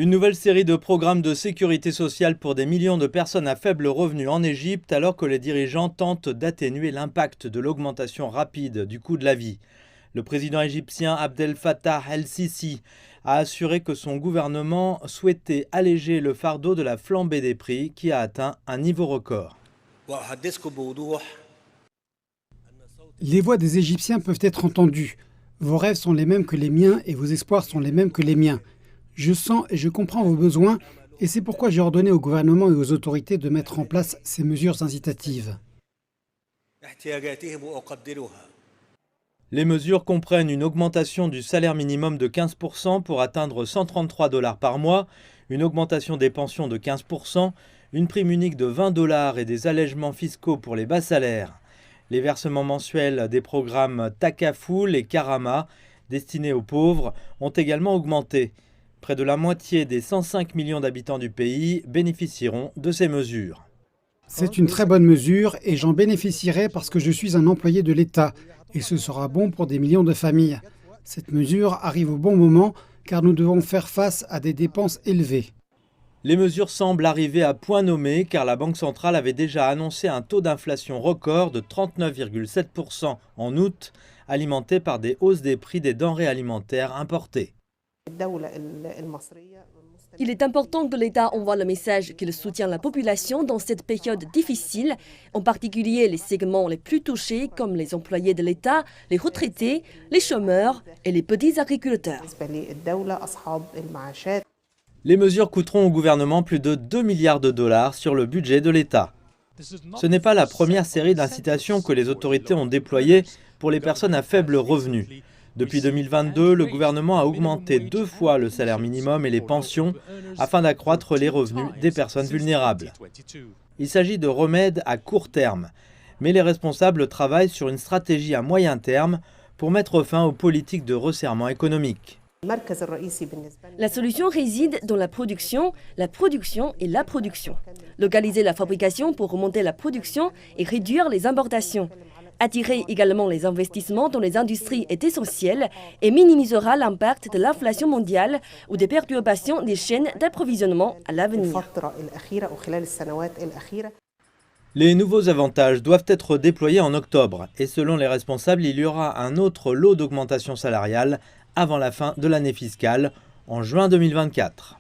Une nouvelle série de programmes de sécurité sociale pour des millions de personnes à faible revenu en Égypte, alors que les dirigeants tentent d'atténuer l'impact de l'augmentation rapide du coût de la vie. Le président égyptien Abdel Fattah el-Sisi a assuré que son gouvernement souhaitait alléger le fardeau de la flambée des prix qui a atteint un niveau record. Les voix des Égyptiens peuvent être entendues. Vos rêves sont les mêmes que les miens et vos espoirs sont les mêmes que les miens. Je sens et je comprends vos besoins et c'est pourquoi j'ai ordonné au gouvernement et aux autorités de mettre en place ces mesures incitatives. Les mesures comprennent une augmentation du salaire minimum de 15% pour atteindre 133 $ par mois, une augmentation des pensions de 15%, une prime unique de 20 $ et des allègements fiscaux pour les bas salaires. Les versements mensuels des programmes Takaful et Karama, destinés aux pauvres, ont également augmenté. Près de la moitié des 105 millions d'habitants du pays bénéficieront de ces mesures. C'est une très bonne mesure et j'en bénéficierai parce que je suis un employé de l'État et ce sera bon pour des millions de familles. Cette mesure arrive au bon moment car nous devons faire face à des dépenses élevées. Les mesures semblent arriver à point nommé car la Banque centrale avait déjà annoncé un taux d'inflation record de 39,7% en août, alimenté par des hausses des prix des denrées alimentaires importées. Il est important que l'État envoie le message qu'il soutient la population dans cette période difficile, en particulier les segments les plus touchés comme les employés de l'État, les retraités, les chômeurs et les petits agriculteurs. Les mesures coûteront au gouvernement plus de 2 milliards de dollars sur le budget de l'État. Ce n'est pas la première série d'incitations que les autorités ont déployées pour les personnes à faible revenu. Depuis 2022, le gouvernement a augmenté 2 fois le salaire minimum et les pensions afin d'accroître les revenus des personnes vulnérables. Il s'agit de remèdes à court terme, mais les responsables travaillent sur une stratégie à moyen terme pour mettre fin aux politiques de resserrement économique. La solution réside dans la production et la production. Localiser la fabrication pour remonter la production et réduire les importations. Attirer également les investissements dans les industries est essentiel et minimisera l'impact de l'inflation mondiale ou des perturbations des chaînes d'approvisionnement à l'avenir. Les nouveaux avantages doivent être déployés en octobre et selon les responsables, il y aura un autre lot d'augmentation salariale avant la fin de l'année fiscale en juin 2024.